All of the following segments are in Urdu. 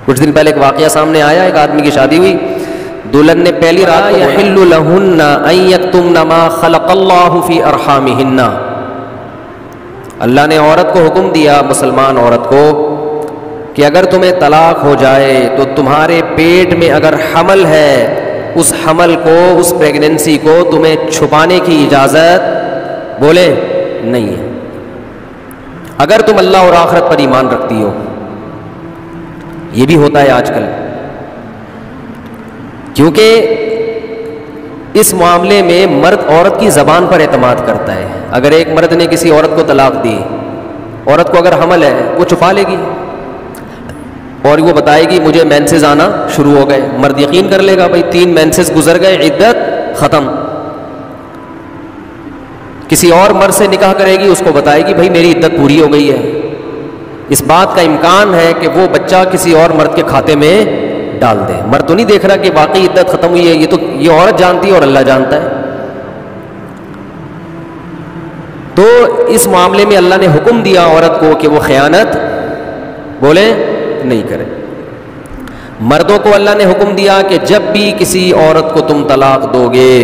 کچھ دن پہلے ایک واقعہ سامنے آیا، ایک آدمی کی شادی ہوئی، دلہن نے پہلی رات یحل لہن ان یکتمن ما خلق اللہ فی ارحامہن، اللہ نے عورت کو حکم دیا، مسلمان عورت کو، کہ اگر تمہیں طلاق ہو جائے تو تمہارے پیٹ میں اگر حمل ہے، اس حمل کو، اس پریگننسی کو تمہیں چھپانے کی اجازت بولے نہیں ہے، اگر تم اللہ اور آخرت پر ایمان رکھتی ہو۔ یہ بھی ہوتا ہے آج کل، کیونکہ اس معاملے میں مرد عورت کی زبان پر اعتماد کرتا ہے۔ اگر ایک مرد نے کسی عورت کو طلاق دی، عورت کو اگر حمل ہے وہ چھپا لے گی اور وہ بتائے گی مجھے مینسز آنا شروع ہو گئے، مرد یقین کر لے گا بھائی 3 مینسز گزر گئے، عدت ختم۔ کسی اور مرد سے نکاح کرے گی، اس کو بتائے گی بھائی میری عدت پوری ہو گئی ہے۔ اس بات کا امکان ہے کہ وہ بچہ کسی اور مرد کے کھاتے میں ڈال دے۔ مرد تو نہیں دیکھ رہا کہ واقعی عدت ختم ہوئی ہے، یہ تو یہ عورت جانتی ہے اور اللہ جانتا ہے۔ تو اس معاملے میں اللہ نے حکم دیا عورت کو کہ وہ خیانت بولے نہیں کرے۔ مردوں کو اللہ نے حکم دیا کہ جب بھی کسی عورت کو تم طلاق دو گے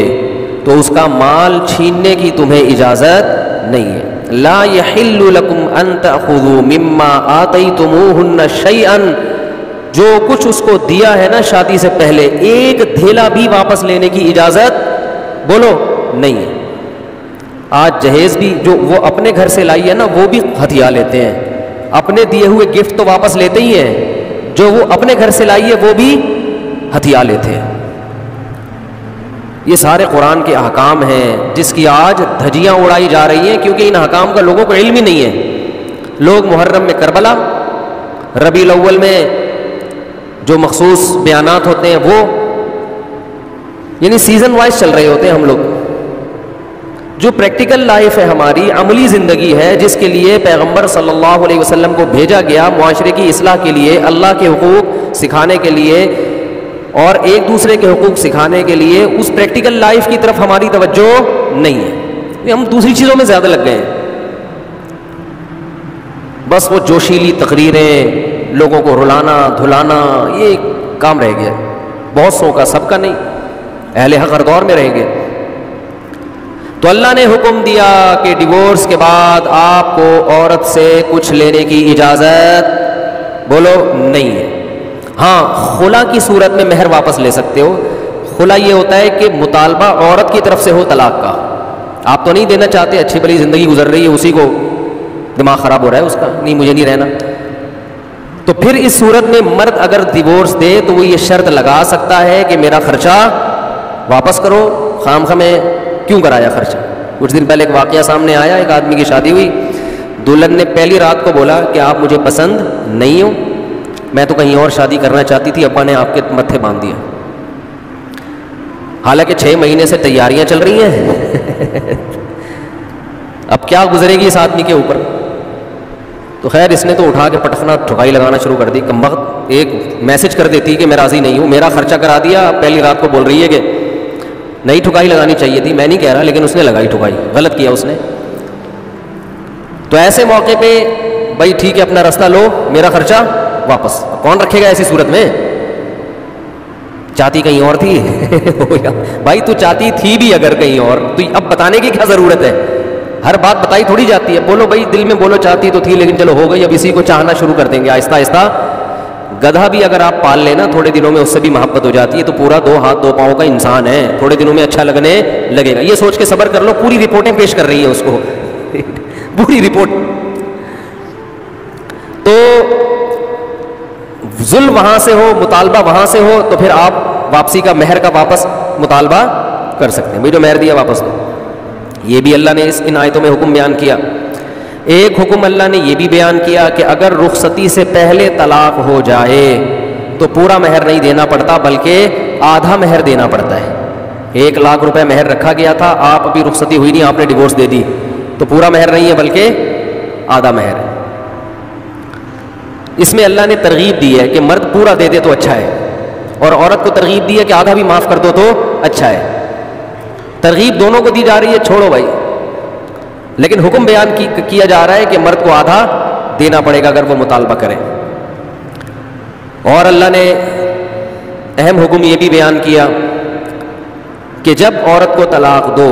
تو اس کا مال چھیننے کی تمہیں اجازت نہیں ہے۔ لا یحل لکم ان تأخذوا مما آتیتموہن شیئا، جو کچھ اس کو دیا ہے نا شادی سے پہلے، ایک دھیلا بھی واپس لینے کی اجازت بولو نہیں ہے۔ آج جہیز بھی جو وہ اپنے گھر سے لائی ہے نا وہ بھی ہتھیا لیتے ہیں، اپنے دیے ہوئے گفٹ تو واپس لیتے ہی ہیں، جو وہ اپنے گھر سے لائی ہے وہ بھی ہتھیا لیتے ہیں۔ یہ سارے قرآن کے احکام ہیں جس کی آج دھجیاں اڑائی جا رہی ہیں، کیونکہ ان احکام کا لوگوں کو علم ہی نہیں ہے۔ لوگ محرم میں کربلا، ربیع الاول میں جو مخصوص بیانات ہوتے ہیں وہ یعنی سیزن وائز چل رہے ہوتے ہیں۔ ہم لوگ جو پریکٹیکل لائف ہے ہماری، عملی زندگی ہے، جس کے لیے پیغمبر صلی اللہ علیہ وسلم کو بھیجا گیا، معاشرے کی اصلاح کے لیے، اللہ کے حقوق سکھانے کے لیے اور ایک دوسرے کے حقوق سکھانے کے لیے، اس پریکٹیکل لائف کی طرف ہماری توجہ نہیں ہے، ہم دوسری چیزوں میں زیادہ لگ گئے ہیں۔ بس وہ جوشیلی تقریریں، لوگوں کو رلانا دھلانا، یہ کام رہ گیا، بہت سو کا، سب کا نہیں، اہل حق ہر دور میں رہیں گے۔ تو اللہ نے حکم دیا کہ ڈیورس کے بعد آپ کو عورت سے کچھ لینے کی اجازت بولو نہیں ہے۔ ہاں، خلا کی صورت میں مہر واپس لے سکتے ہو۔ خلا یہ ہوتا ہے کہ مطالبہ عورت کی طرف سے ہو طلاق کا، آپ تو نہیں دینا چاہتے، اچھی بھلی زندگی گزر رہی ہے، اسی کو دماغ خراب ہو رہا ہے اس کا، نہیں مجھے نہیں رہنا، تو پھر اس صورت میں مرد اگر ڈیورس دے تو وہ یہ شرط لگا سکتا ہے کہ میرا خرچہ واپس کرو، خام خواہ میں کیوں کرایا خرچہ۔ کچھ دن پہلے ایک واقعہ سامنے آیا، ایک آدمی کی شادی ہوئی، دلہن نے پہلی رات کو بولا کہ آپ مجھے پسند نہیں ہو، میں تو کہیں اور شادی کرنا چاہتی تھی، ابا نے آپ کے متھے باندھ دیا۔ حالانکہ 6 مہینے سے تیاریاں چل رہی ہیں اب کیا گزرے گی اس آدمی کے اوپر؟ تو خیر اس نے تو اٹھا کے پٹخنا ٹھکائی لگانا شروع کر دی، کمبخت ایک میسج کر دیتی کہ میں راضی نہیں ہوں، میرا خرچہ کرا دیا، پہلی رات کو بول رہی ہے کہ نہیں ٹھکائی لگانی چاہیے تھی، میں نہیں کہہ رہا، لیکن اس نے لگائی ٹھکائی، غلط کیا اس نے۔ تو ایسے موقع پہ بھائی ٹھیک ہے اپنا راستہ لو، میرا خرچہ واپس۔ کون رکھے گا ایسی صورت میں؟ چاہتی کہیں اور تھی بھائی تو چاہتی تھی بھی اگر کہیں اور، تو اب بتانے کی کیا ضرورت ہے؟ ہر بات بتائی تھوڑی جاتی ہے، بولو بھائی دل میں بولو چاہتی تو تھی لیکن چلو ہو گئی، اب اسی کو چاہنا شروع کر دیں گے آہستہ آہستہ۔ گدھا بھی اگر آپ پال لینا تھوڑے دنوں میں اس سے بھی محبت ہو جاتی ہے، تو پورا 2 ہاتھ 2 پاؤں کا انسان ہے، تھوڑے دنوں میں اچھا لگنے لگے گا، یہ سوچ کے صبر کر لو۔ پوری رپورٹیں پیش کر رہی ہیں اس کو پوری رپورٹ۔ تو ظلم وہاں سے ہو، مطالبہ وہاں سے ہو، تو پھر آپ واپسی کا مہر کا واپس مطالبہ کر سکتے ہیں، بھائی جو مہر دیا واپس دو۔ یہ بھی اللہ نے ان آیتوں میں حکم بیان کیا۔ ایک حکم اللہ نے یہ بھی بیان کیا کہ اگر رخصتی سے پہلے طلاق ہو جائے تو پورا مہر نہیں دینا پڑتا بلکہ آدھا مہر دینا پڑتا ہے۔ 1 لاکھ روپے مہر رکھا گیا تھا، آپ ابھی رخصتی ہوئی نہیں، آپ نے ڈیورس دے دی، تو پورا مہر نہیں ہے بلکہ آدھا مہر ہے۔ اس میں اللہ نے ترغیب دی ہے کہ مرد پورا دے دے تو اچھا ہے، اور عورت کو ترغیب دی ہے کہ آدھا بھی معاف کر دو تو اچھا ہے۔ ترغیب دونوں کو دی جا رہی ہے، چھوڑو بھائی، لیکن حکم بیان کیا جا رہا ہے کہ مرد کو آدھا دینا پڑے گا اگر وہ مطالبہ کرے۔ اور اللہ نے اہم حکم یہ بھی بیان کیا کہ جب عورت کو طلاق دو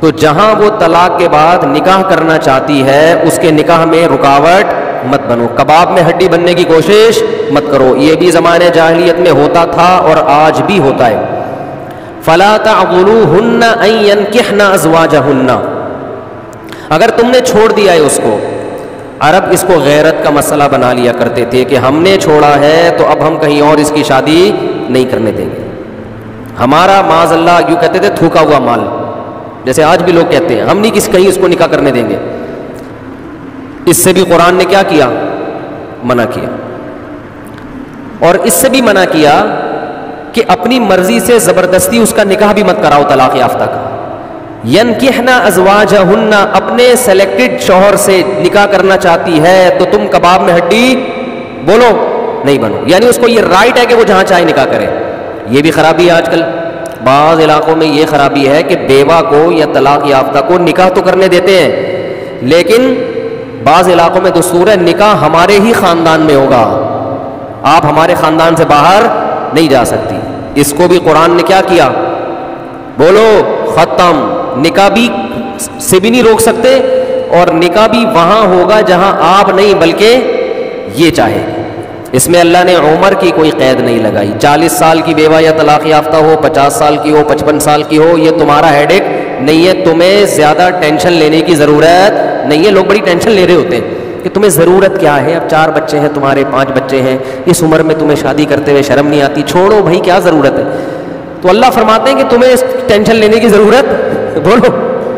تو جہاں وہ طلاق کے بعد نکاح کرنا چاہتی ہے اس کے نکاح میں رکاوٹ مت بنو، کباب میں ہڈی بننے کی کوشش مت کرو. یہ بھی زمانے جاہلیت میں ہوتا تھا اور آج بھی ہوتا ہے. فَلَا تَعْضُلُوهُنَّ أَن يَنكِحْنَ أَزْوَاجَهُنَّ، اگر تم نے چھوڑ دیا ہے اس کو. عرب اس کو غیرت کا مسئلہ بنا لیا کرتے تھے کہ ہم نے چھوڑا ہے تو اب ہم کہیں اور اس کی شادی نہیں کرنے دیں گے. ہمارا معاذ اللہ یوں کہتے تھے تھوکا ہوا مال، جیسے آج بھی لوگ کہتے ہیں ہم نہیں کہیں اس کو نکاح کرنے دیں گے. اس سے بھی قرآن نے کیا کیا؟ منع کیا. اور اس سے بھی منع کیا کہ اپنی مرضی سے زبردستی اس کا نکاح بھی مت کراؤ طلاق یافتہ کا. ینکحنا ازواجہن، اپنے سلیکٹڈ شوہر سے نکاح کرنا چاہتی ہے تو تم کباب میں ہڈی بولو نہیں بنو. یعنی اس کو یہ رائٹ ہے کہ وہ جہاں چاہے نکاح کرے. یہ بھی خرابی ہے آج کل بعض علاقوں میں، یہ خرابی ہے کہ بیوہ کو یا طلاق یافتہ کو نکاح تو کرنے دیتے ہیں لیکن بعض علاقوں میں دستور ہے نکاح ہمارے ہی خاندان میں ہوگا، آپ ہمارے خاندان سے باہر نہیں جا سکتی. اس کو بھی قرآن نے کیا کیا؟ بولو ختم. نکاح بھی سے بھی نہیں روک سکتے اور نکاح بھی وہاں ہوگا جہاں آپ نہیں بلکہ یہ چاہے. اس میں اللہ نے عمر کی کوئی قید نہیں لگائی. 40 سال کی بیوہ یا طلاق یافتہ ہو، 50 سال کی ہو، 55 سال کی ہو، یہ تمہارا ہیڈ ایک نہیں ہے. تمہیں زیادہ ٹینشن لینے کی ضرورت نہیں ہے. لوگ بڑی ٹینشن لے رہے ہوتے ہیں کہ تمہیں ضرورت کیا ہے، اب 4 بچے ہیں تمہارے، 5 بچے ہیں، اس عمر میں تمہیں شادی کرتے ہوئے شرم نہیں آتی. چھوڑو بھائی، کیا ضرورت ہے. تو اللہ فرماتے ہیں کہ تمہیں ٹینشن لینے کی ضرورت، بولو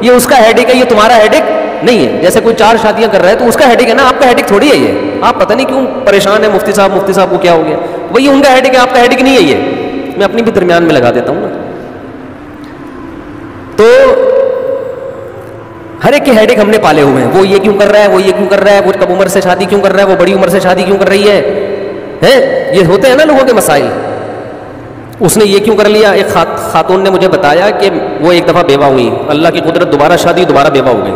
یہ اس کا ہیڈ ایک ہے، یہ تمہارا ہیڈ ایک نہیں ہے. جیسے کوئی 4 شادیاں کر رہا ہے تو اس کا ہیڈ ایک ہے نا، آپ کا ہیڈ ایک تھوڑی ہے. یہ آپ پتہ نہیں کیوں پریشان ہیں مفتی صاحب کو کیا ہو گیا. وہی ان کا ہیڈ ایک ہے، آپ کا ہیڈ ایک نہیں ہے. یہ میں اپنی بھی درمیان میں لگا دیتا ہوں نا. تو ہر ایک کے ہیڈ ایک ہم نے پالے ہوئے ہیں. وہ یہ کیوں کر رہا ہے، وہ یہ کیوں کر رہا ہے، وہ کم عمر سے شادی کیوں کر رہا ہے، وہ بڑی عمر سے شادی کیوں کر رہی ہے. یہ ہوتے ہیں نا لوگوں کے مسائل. اس نے یہ کیوں کر لیا. ایک خاتون نے مجھے بتایا کہ وہ ایک دفعہ بیوہ ہوئی، اللہ کی قدرت دوبارہ شادی، دوبارہ بیوہ ہو گئی.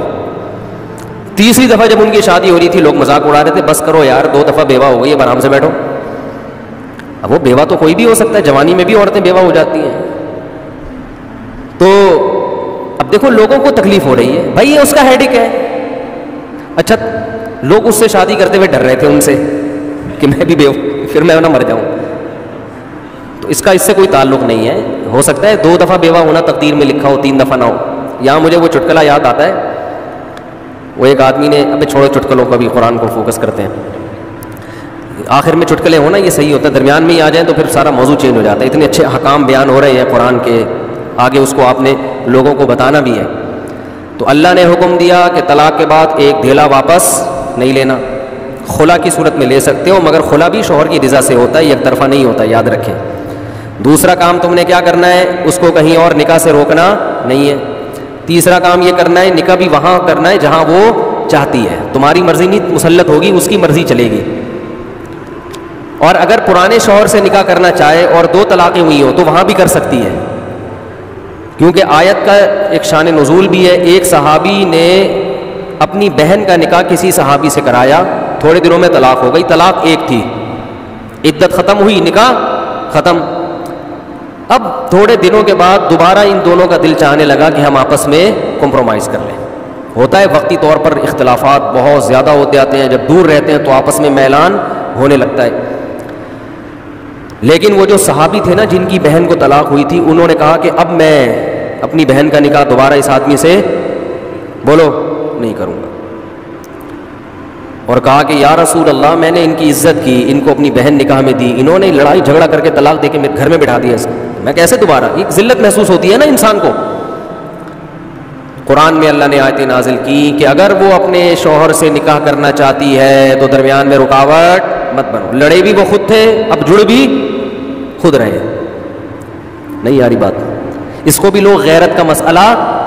تیسری دفعہ جب ان کی شادی ہو رہی تھی لوگ مذاق اڑا رہے تھے، بس کرو یار 2 دفعہ بیوہ ہو گئی، اب آرام سے بیٹھو. اب وہ بیوہ تو کوئی بھی ہو سکتا ہے، جوانی میں بھی عورتیں بیوہ ہو جاتی ہیں. تو اب دیکھو لوگوں کو تکلیف ہو رہی ہے، بھائی یہ اس کا ہیڈ ایک ہے. اچھا لوگ اس سے شادی کرتے ہوئے ڈر رہے تھے ان سے کہ میں بھی بیوہ، پھر میں نہ مر جاؤں. تو اس کا اس سے کوئی تعلق نہیں ہے. ہو سکتا ہے 2 دفعہ بیوہ ہونا تقدیر میں لکھا ہو، 3 دفعہ نہ ہو. یہاں مجھے وہ چٹکلا یاد آتا ہے. وہ ایک آدمی نے، ابھی چھوڑو چٹکلوں کو، بھی قرآن کو فوکس کرتے ہیں. آخر میں چٹکلے ہونا یہ صحیح ہوتا ہے، درمیان میں ہی آ جائیں تو پھر سارا موضوع چینج ہو جاتا ہے. اتنے اچھے حکام بیان ہو رہے ہیں قرآن کے، آگے اس کو آپ نے لوگوں کو بتانا بھی ہے. تو اللہ نے حکم دیا کہ طلاق کے بعد ایک دھیلا واپس نہیں لینا. خلا کی صورت میں لے سکتے ہو مگر خلا بھی شوہر کی رضا سے ہوتا ہے، یک طرفہ نہیں ہوتا، یاد رکھیں. دوسرا کام تم نے کیا کرنا ہے، اس کو کہیں اور نکاح سے روکنا نہیں ہے. تیسرا کام یہ کرنا ہے نکاح بھی وہاں کرنا ہے جہاں وہ چاہتی ہے. تمہاری مرضی نہیں مسلط ہوگی، اس کی مرضی چلے گی. اور اگر پرانے شوہر سے نکاح کرنا چاہے اور 2 طلاقیں ہوئی ہو تو وہاں بھی کر سکتی ہے، کیونکہ آیت کا ایک شان نزول بھی ہے. ایک صحابی نے اپنی بہن کا نکاح کسی صحابی سے کرایا، تھوڑے دنوں میں طلاق ہو گئی. طلاق ایک تھی، عدت ختم ہوئی، نکاح ختم. اب تھوڑے دنوں کے بعد دوبارہ ان دونوں کا دل چاہنے لگا کہ ہم آپس میں کمپرومائز کر لیں. ہوتا ہے وقتی طور پر اختلافات بہت زیادہ ہوتے آتے ہیں، جب دور رہتے ہیں تو آپس میں میلان ہونے لگتا ہے. لیکن وہ جو صحابی تھے نا جن کی بہن کو طلاق ہوئی تھی، انہوں نے کہا کہ اب میں اپنی بہن کا نکاح دوبارہ اس آدمی سے بولو نہیں کروں گا. اور کہا کہ یا رسول اللہ میں نے ان کی عزت کی، ان کو اپنی بہن نکاح میں دی، انہوں نے لڑائی جھگڑا کر کے طلاق دے کے گھر میں بٹھا دیا اس کو، میں کیسے دوبارہ. ایک ذلت محسوس ہوتی ہے نا انسان کو. قرآن میں اللہ نے آیتیں نازل کی کہ اگر وہ اپنے شوہر سے نکاح کرنا چاہتی ہے تو درمیان میں رکاوٹ مت بنو. لڑے بھی وہ خود تھے، اب جڑ بھی خود رہے. نہیں یاری بات. اس کو بھی لوگ غیرت کا مسئلہ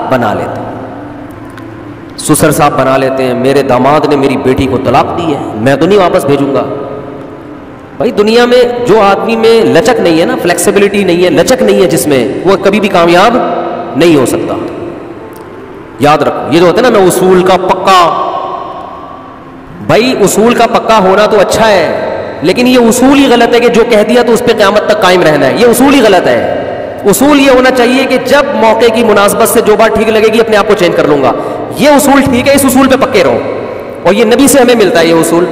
بنا لیتے ہیں، سسر صاحب بنا لیتے ہیں. میرے داماد نے میری بیٹی کو طلاق دی ہے، میں تو نہیں واپس بھیجوں گا. بھائی دنیا میں جو آدمی میں لچک نہیں ہے نا، فلیکسیبلٹی نہیں ہے، لچک نہیں ہے جس میں، وہ کبھی بھی کامیاب نہیں ہو سکتا. یاد رکھو یہ جو ہوتا ہے نا، میں اصول کا پکا. بھائی اصول کا پکا ہونا تو اچھا ہے، لیکن یہ اصول ہی غلط ہے کہ جو کہہ دیا تو اس پہ قیامت تک قائم رہنا ہے. یہ اصول ہی غلط ہے. اصول یہ ہونا چاہیے کہ جب موقع کی مناسبت سے جو بات ٹھیک لگے گی اپنے آپ کو چینج کر لوں گا. یہ اصول ٹھیک ہے, اس اصول پہ پکے رہو, اور یہ نبی سے ہمیں ملتا ہے یہ اصول.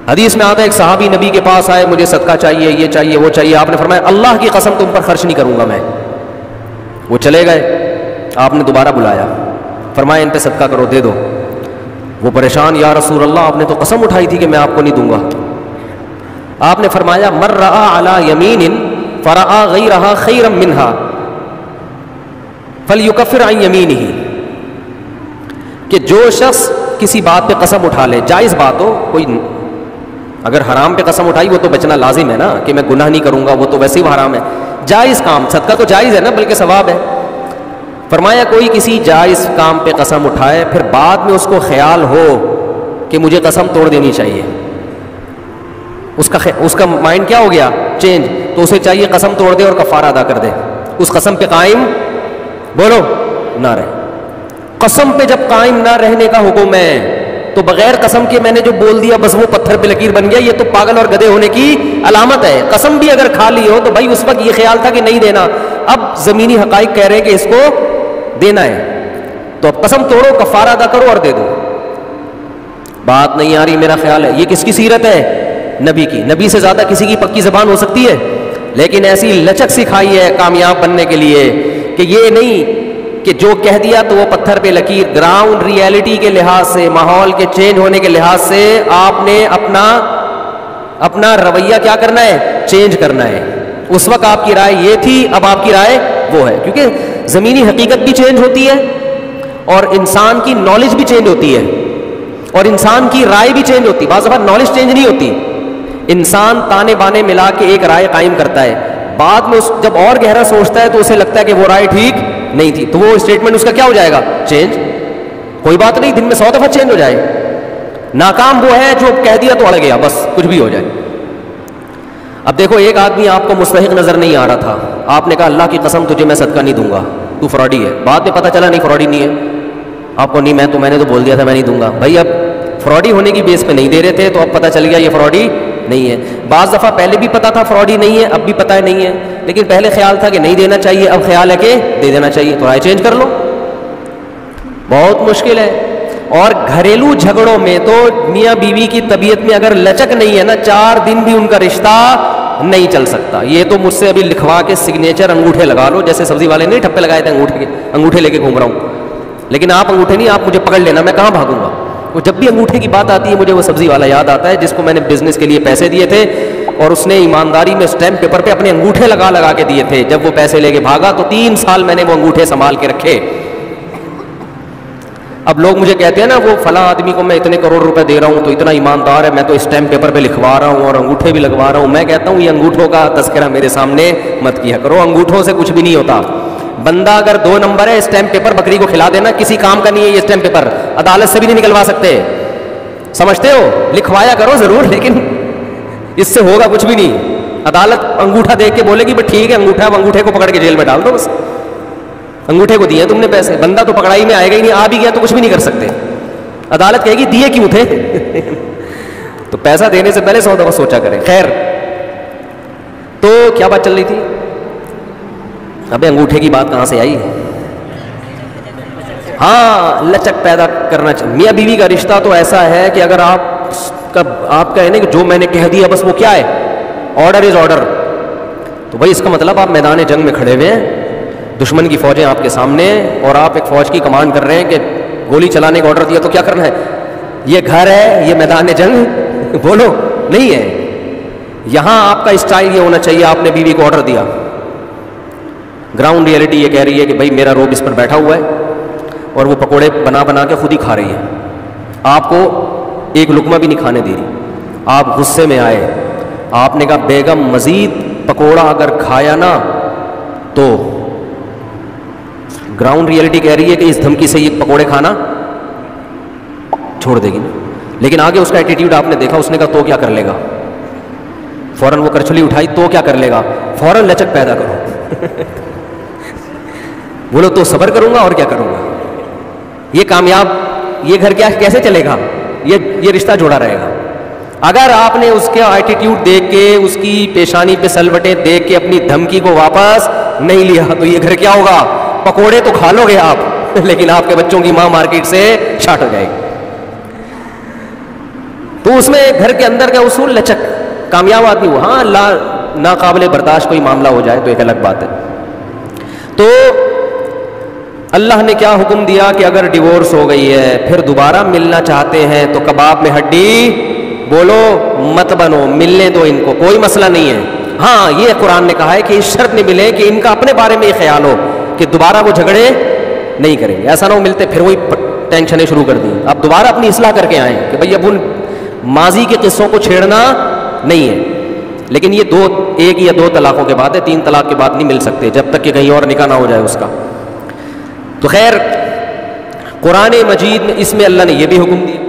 حدیث میں آتا ہے ایک صحابی نبی کے پاس آئے, مجھے صدقہ چاہیے, یہ چاہیے, وہ چاہیے. آپ نے فرمایا اللہ کی قسم تم پر خرچ نہیں کروں گا میں. وہ چلے گئے. آپ نے دوبارہ بلایا, فرمایا ان پہ صدقہ کرو, دے دو. وہ پریشان, یا رسول اللہ آپ نے تو قسم اٹھائی تھی کہ میں آپ کو نہیں دوں گا. آپ نے فرمایا مر رآ علی یمین فرآ غیرہا خیرا منہا فلیکفر عن یمینہ, کہ جو شخص کسی بات پہ قسم اٹھا لے, جائز بات ہو, کوئی اگر حرام پہ قسم اٹھائی وہ تو بچنا لازم ہے نا, کہ میں گناہ نہیں کروں گا, وہ تو ویسے ہی حرام ہے. جائز کام, صدقہ تو جائز ہے نا, بلکہ ثواب ہے. فرمایا کوئی کسی جائز کام پہ قسم اٹھائے, پھر بعد میں اس کو خیال ہو کہ مجھے قسم توڑ دینی چاہیے, اس کا مائنڈ کیا ہو گیا, چینج, تو اسے چاہیے قسم توڑ دے اور کفارہ ادا کر دے, اس قسم پہ قائم بولو نہ رہے. قسم پہ جب قائم نہ رہنے کا حکم ہے تو بغیر قسم کے میں نے جو بول دیا بس وہ پتھر پہ لکیر بن گیا, یہ تو پاگل اور گدھے ہونے کی علامت ہے. قسم بھی اگر کھا لی ہو تو بھائی اس وقت یہ خیال تھا کہ نہیں دینا, اب زمینی حقائق کہہ رہے ہیں کہ اس کو دینا ہے, تو اب قسم توڑو, کفارہ ادا کرو اور دے دو. بات نہیں آ رہی میرا خیال ہے. یہ کس کی سیرت ہے, نبی کی. نبی سے زیادہ کسی کی پکی زبان ہو سکتی ہے, لیکن ایسی لچک سکھائی ہے کامیاب بننے کے لیے کہ یہ نہیں کہ جو کہہ دیا تو وہ پتھر پہ لکیر. گراؤنڈ ریئلٹی کے لحاظ سے, ماحول کے چینج ہونے کے لحاظ سے آپ نے اپنا رویہ کیا کرنا ہے, چینج کرنا ہے. اس وقت آپ کی رائے یہ تھی, اب آپ کی رائے وہ ہے, کیونکہ زمینی حقیقت بھی چینج ہوتی ہے اور انسان کی نالج بھی چینج ہوتی ہے اور انسان کی رائے بھی چینج ہوتی ہے. بعض دفعہ نالج چینج نہیں ہوتی, انسان تانے بانے ملا کے ایک رائے قائم کرتا ہے, بعد میں جب اور گہرا سوچتا ہے تو اسے لگتا ہے کہ وہ رائے ٹھیک نہیں تھی, تو وہ اسٹیٹمنٹ اس کا کیا ہو جائے گا, چینج. کوئی بات نہیں, دن میں 100 دفعہ چینج ہو جائے. ناکام وہ ہے جو کہہ دیا تو اڑ گیا, بس کچھ بھی ہو جائے. اب دیکھو ایک آدمی آپ کو مستحق نظر نہیں آ رہا تھا, آپ نے کہا اللہ کی قسم تجھے میں صدقہ نہیں دوں گا, تو فراڈی ہے. بعد میں پتہ چلا نہیں فراڈی نہیں ہے, آپ کو نہیں, میں نے تو بول دیا تھا میں نہیں دوں گا. بھائی اب فراڈی ہونے کی بیس پہ نہیں دے رہے تھے, تو اب پتہ چل گیا یہ فراڈی نہیں ہے. بعض دفعہ پہلے بھی پتا تھا فراڈی نہیں ہے, اب بھی پتہ نہیں ہے, لیکن پہلے خیال تھا کہ نہیں دینا چاہیے, اب خیال ہے کہ دے دینا چاہیے, تو رائے چینج کر لو. بہت مشکل ہے. اور گھریلو جھگڑوں میں تو میاں بیوی کی طبیعت میں اگر لچک نہیں ہے نا, 4 دن بھی ان کا رشتہ نہیں چل سکتا. یہ تو مجھ سے ابھی لکھوا کے سگنیچر انگوٹھے لگا لو, جیسے سبزی والے نہیں ٹھپے لگائے تھے انگوٹھے لے کے گھوم رہا ہوں. لیکن آپ انگوٹھے نہیں, آپ مجھے پکڑ لینا, میں کہاں بھاگوں گا. وہ جب بھی انگوٹھے کی بات آتی ہے مجھے وہ سبزی والا یاد آتا ہے جس کو میں نے بزنس کے لیے پیسے دیے تھے, اور اس نے ایمانداری میں اسٹیمپ پیپر پہ اپنے انگوٹھے لگا کے دیے تھے. جب وہ پیسے لے کے بھاگا تو 3 سال میں نے وہ انگوٹھے سنبھال کے رکھے. اب لوگ مجھے کہتے ہیں نا وہ فلاں آدمی کو میں اتنے کروڑ روپے دے رہا ہوں تو اتنا ایماندار ہے, میں تو اسٹیمپ پیپر پہ لکھوا رہا ہوں اور انگوٹھے بھی لگوا رہا ہوں. میں کہتا ہوں یہ انگوٹھوں کا تذکرہ میرے سامنے مت کیا کرو, انگوٹھوں سے کچھ بھی نہیں ہوتا. بندہ اگر 2 نمبر ہے, اسٹیمپ پیپر بکری کو کھلا دینا, کسی کام کا نہیں ہے یہ اسٹیمپ پیپر, عدالت سے بھی نہیں نکلوا سکتے. سمجھتے ہو, لکھوایا کرو ضرور, لیکن اس سے ہوگا کچھ بھی نہیں. عدالت انگوٹھا دیکھ کے بولے گی بس ٹھیک ہے انگوٹھا, اب انگوٹھے کو پکڑ کے جیل میں ڈال دو, بس انگوٹھے کو دیے تم نے پیسے. بندہ تو پکڑائی میں آئے گا ہی نہیں, آ بھی گیا تو کچھ بھی نہیں کر سکتے. عدالت کہے گی دیے کیوں تھے. تو پیسہ دینے سے پہلے 100 دفعہ سوچا کریں. خیر, تو کیا بات چل رہی تھی, ابے انگوٹھے کی بات کہاں سے آئی. ہاں, لچک پیدا کرنا چاہیے. میاں بیوی کا رشتہ تو ایسا ہے کہ اگر آپ کا ہے نا کہ جو میں نے کہہ دیا بس وہ کیا ہے, آرڈر از آرڈر, تو بھائی اس کا مطلب آپ میدان جنگ میں کھڑے ہوئے ہیں, دشمن کی فوجیں آپ کے سامنے, اور آپ ایک فوج کی کمانڈ کر رہے ہیں کہ گولی چلانے کا آرڈر دیا تو کیا کرنا ہے. یہ گھر ہے, یہ میدان جنگ بولو نہیں ہے. یہاں آپ کا اسٹائل یہ ہونا چاہیے, آپ نے بیوی کو آرڈر دیا, گراؤنڈ ریئلٹی یہ کہہ رہی ہے کہ بھائی میرا روب اس پر بیٹھا ہوا ہے اور وہ پکوڑے بنا کے خود ہی کھا رہی ہے, آپ کو ایک لقمہ بھی نہیں کھانے دے رہی. آپ غصے میں آئے, آپ نے کہا بیگم مزید پکوڑا اگر کھایا نا تو, گراؤنڈ ریئلٹی کہہ رہی ہے کہ اس دھمکی سے یہ پکوڑے کھانا چھوڑ دے گی. لیکن آگے اس کا ایٹیٹیوڈ آپ نے دیکھا, اس نے کہا تو کیا کر لے گا, فوراً وہ کرچلی اٹھائی, تو کیا کر لے گا, فوراً لچک پیدا کرو. بولو تو صبر کروں گا اور کیا کروں گا. یہ کامیاب, یہ گھر کیا کیسے چلے گا, یہ رشتہ جوڑا رہے گا. اگر آپ نے اس کا ایٹیٹیوڈ دیکھ کے، اس کی پیشانی پہ سلوٹیں دیکھ کے اپنی دھمکی کو واپس نہیں لیا تو یہ گھر کیا ہوگا؟ پکوڑے تو کھا لو گے آپ، لیکن آپ کے بچوں کی ماں مارکیٹ سے شارٹ ہو جائے گی. تو اس میں گھر کے اندر کا اصول لچک، کامیاب آدمی ہو. ہاں ناقابل برداشت کوئی معاملہ ہو جائے تو ایک الگ بات ہے. تو اللہ نے کیا حکم دیا کہ اگر ڈیورس ہو گئی ہے پھر دوبارہ ملنا چاہتے ہیں تو کباب میں ہڈی بولو مت بنو، ملنے دو ان کو، کوئی مسئلہ نہیں ہے. ہاں یہ قرآن نے کہا ہے کہ اس شرط نہیں ملے کہ ان کا اپنے بارے میں یہ خیال ہو کہ دوبارہ وہ جھگڑے نہیں کریں گے. ایسا نہ ہو ملتے پھر وہی ٹینشنیں شروع کر دیں. اب دوبارہ اپنی اصلاح کر کے آئیں کہ بھئی اب ان ماضی کے قصوں کو چھیڑنا نہیں ہے. لیکن یہ ایک یا دو طلاقوں کے بعد ہے، 3 طلاق کے بعد نہیں مل سکتے جب تک کہ کہیں اور نکاح نہ ہو جائے اس کا. تو خیر قرآن مجید میں اس میں اللہ نے یہ بھی حکم دیا